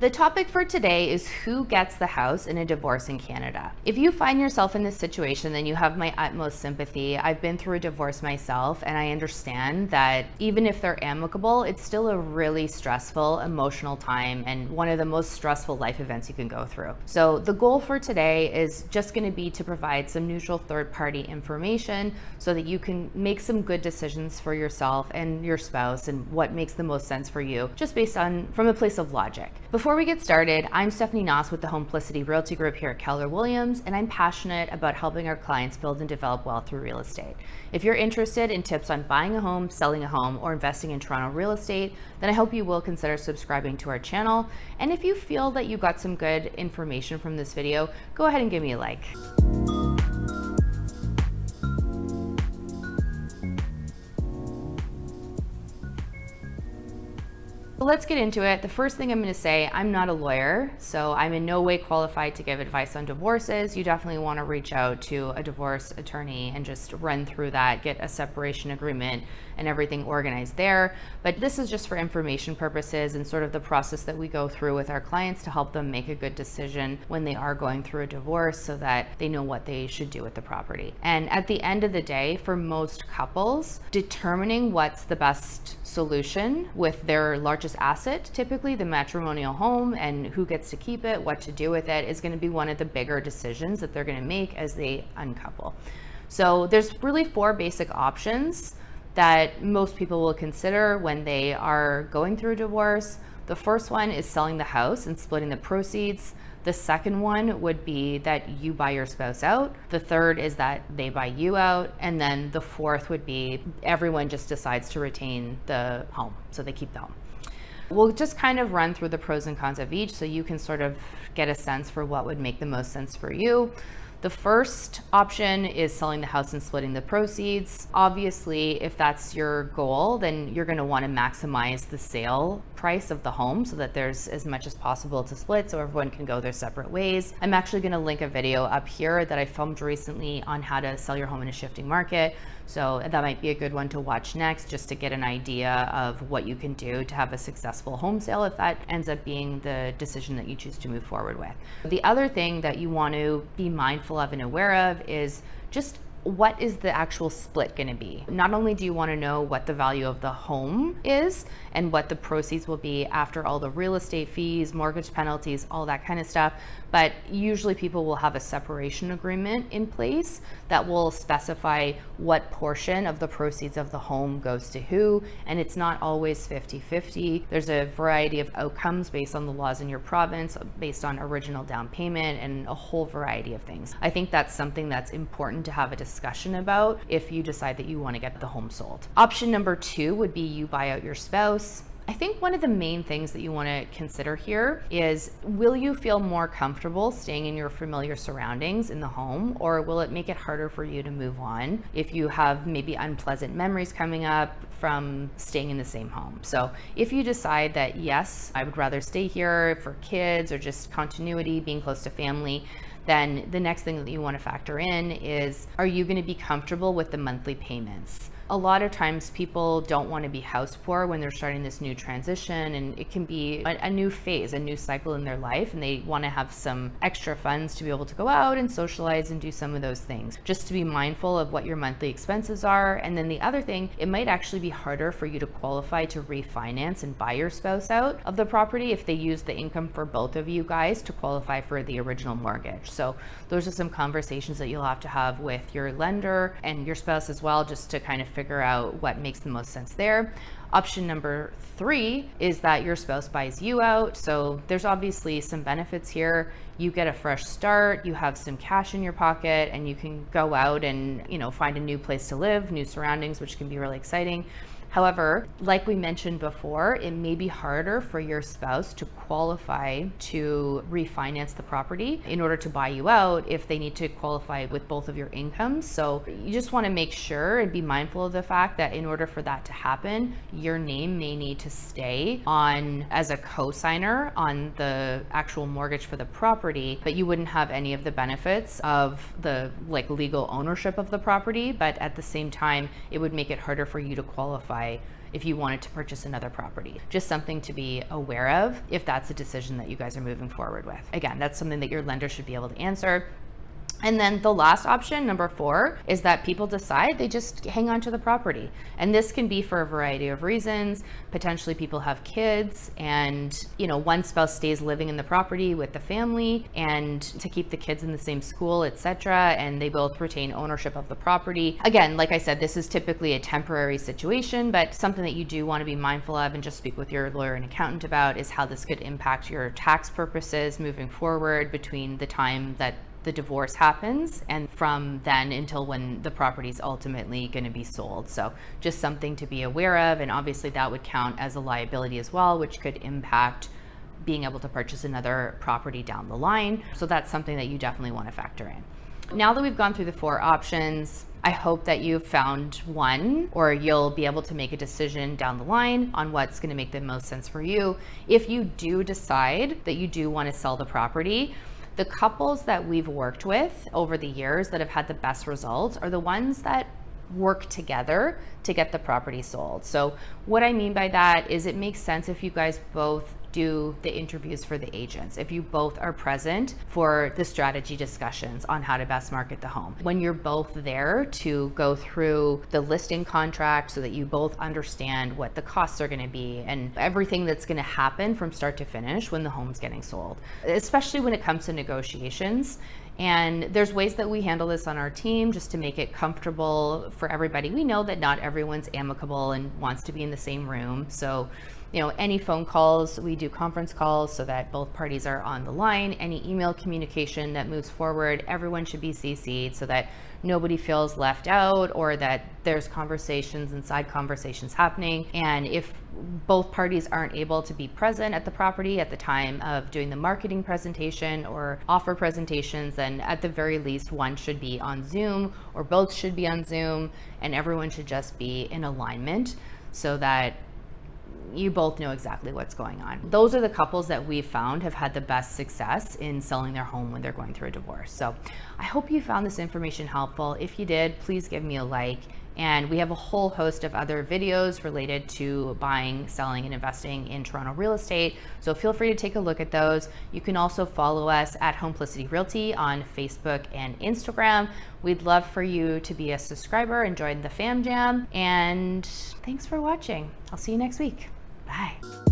The topic for today is who gets the house in a divorce in Canada. If you find yourself in this situation, then you have my utmost sympathy. I've been through a divorce myself, and I understand that even if they're amicable, it's still a really stressful, emotional time and one of the most stressful life events you can go through. So the goal for today is just going to be to provide some neutral third-party information so that you can make some good decisions for yourself and your spouse and what makes the most sense for you, just based on from a place of logic. Before we get started, I'm Stephanie Nause with the Homeplicity Realty Group here at Keller Williams, and I'm passionate about helping our clients build and develop wealth through real estate. If you're interested in tips on buying a home, selling a home, or investing in Toronto real estate, then I hope you will consider subscribing to our channel. And if you feel that you got some good information from this video, go ahead and give me a like. Let's get into it. The first thing I'm going to say, I'm not a lawyer, so I'm in no way qualified to give advice on divorces. You definitely want to reach out to a divorce attorney and just run through that, get a separation agreement and everything organized there. But this is just for information purposes and sort of the process that we go through with our clients to help them make a good decision when they are going through a divorce so that they know what they should do with the property. And at the end of the day, for most couples, determining what's the best solution with their largest asset, typically the matrimonial home, and who gets to keep it, what to do with it, is going to be one of the bigger decisions that they're going to make as they uncouple. So there's really four basic options that most people will consider when they are going through a divorce. The first one is selling the house and splitting the proceeds. The second one would be that you buy your spouse out. The third is that they buy you out. And then the fourth would be everyone just decides to retain the home, so they keep the home. We'll just kind of run through the pros and cons of each so you can sort of get a sense for what would make the most sense for you. The first option is selling the house and splitting the proceeds. Obviously, if that's your goal, then you're going to want to maximize the sale price of the home so that there's as much as possible to split so everyone can go their separate ways. I'm actually going to link a video up here that I filmed recently on how to sell your home in a shifting market. So that might be a good one to watch next, just to get an idea of what you can do to have a successful home sale if that ends up being the decision that you choose to move forward with. The other thing that you want to be mindful of and aware of is just what is the actual split going to be? Not only do you want to know what the value of the home is and what the proceeds will be after all the real estate fees, mortgage penalties, all that kind of stuff, but usually people will have a separation agreement in place that will specify what portion of the proceeds of the home goes to who, and it's not always 50-50. There's a variety of outcomes based on the laws in your province, based on original down payment, and a whole variety of things. I think that's something that's important to have a discussion about if you decide that you want to get the home sold. Option number two would be you buy out your spouse. I think one of the main things that you want to consider here is, will you feel more comfortable staying in your familiar surroundings in the home, or will it make it harder for you to move on if you have maybe unpleasant memories coming up from staying in the same home? So if you decide that, yes, I would rather stay here for kids or just continuity, being close to family, then the next thing that you want to factor in is, are you going to be comfortable with the monthly payments? A lot of times people don't want to be house poor when they're starting this new transition, and it can be a new phase, a new cycle in their life, and they want to have some extra funds to be able to go out and socialize and do some of those things. Just to be mindful of what your monthly expenses are. And then the other thing, it might actually be harder for you to qualify to refinance and buy your spouse out of the property if they use the income for both of you guys to qualify for the original mortgage. So those are some conversations that you'll have to have with your lender and your spouse as well, just to kind of figure out what makes the most sense there. Option number three is that your spouse buys you out. So there's obviously some benefits here. You get a fresh start, you have some cash in your pocket, and you can go out and, find a new place to live, new surroundings, which can be really exciting. However, like we mentioned before, it may be harder for your spouse to qualify to refinance the property in order to buy you out if they need to qualify with both of your incomes. So you just want to make sure and be mindful of the fact that in order for that to happen, your name may need to stay on as a co-signer on the actual mortgage for the property, but you wouldn't have any of the benefits of the legal ownership of the property. But at the same time, it would make it harder for you to qualify if you wanted to purchase another property. Just something to be aware of if that's a decision that you guys are moving forward with. Again, that's something that your lender should be able to answer. And then the last option, number 4, is that people decide they just hang on to the property. And this can be for a variety of reasons. Potentially people have kids and, one spouse stays living in the property with the family and to keep the kids in the same school, etc. And they both retain ownership of the property. Again, like I said, this is typically a temporary situation, but something that you do want to be mindful of and just speak with your lawyer and accountant about is how this could impact your tax purposes moving forward between the time that the divorce happens and from then until when the property is ultimately going to be sold. So just something to be aware of, and obviously that would count as a liability as well, which could impact being able to purchase another property down the line. So that's something that you definitely want to factor in. Now that we've gone through the 4 options, I hope that you've found one, or you'll be able to make a decision down the line on what's going to make the most sense for you. If you do decide that you do want to sell the property, the couples that we've worked with over the years that have had the best results are the ones that work together to get the property sold. So what I mean by that is it makes sense if you guys both do the interviews for the agents, if you both are present for the strategy discussions on how to best market the home. When you're both there to go through the listing contract so that you both understand what the costs are going to be and everything that's going to happen from start to finish when the home's getting sold, especially when it comes to negotiations. And there's ways that we handle this on our team just to make it comfortable for everybody. We know that not everyone's amicable and wants to be in the same room. So, any phone calls, we do conference calls so that both parties are on the line. Any email communication that moves forward, everyone should be CC'd so that nobody feels left out or that there's conversations and side conversations happening. And if both parties aren't able to be present at the property at the time of doing the marketing presentation or offer presentations, then at the very least one should be on Zoom or both should be on Zoom, and everyone should just be in alignment so that you both know exactly what's going on. Those are the couples that we've found have had the best success in selling their home when they're going through a divorce. So I hope you found this information helpful. If you did, please give me a like. And we have a whole host of other videos related to buying, selling, and investing in Toronto real estate. So feel free to take a look at those. You can also follow us at Homeplicity Realty on Facebook and Instagram. We'd love for you to be a subscriber and join the Fam Jam. And thanks for watching. I'll see you next week. Bye.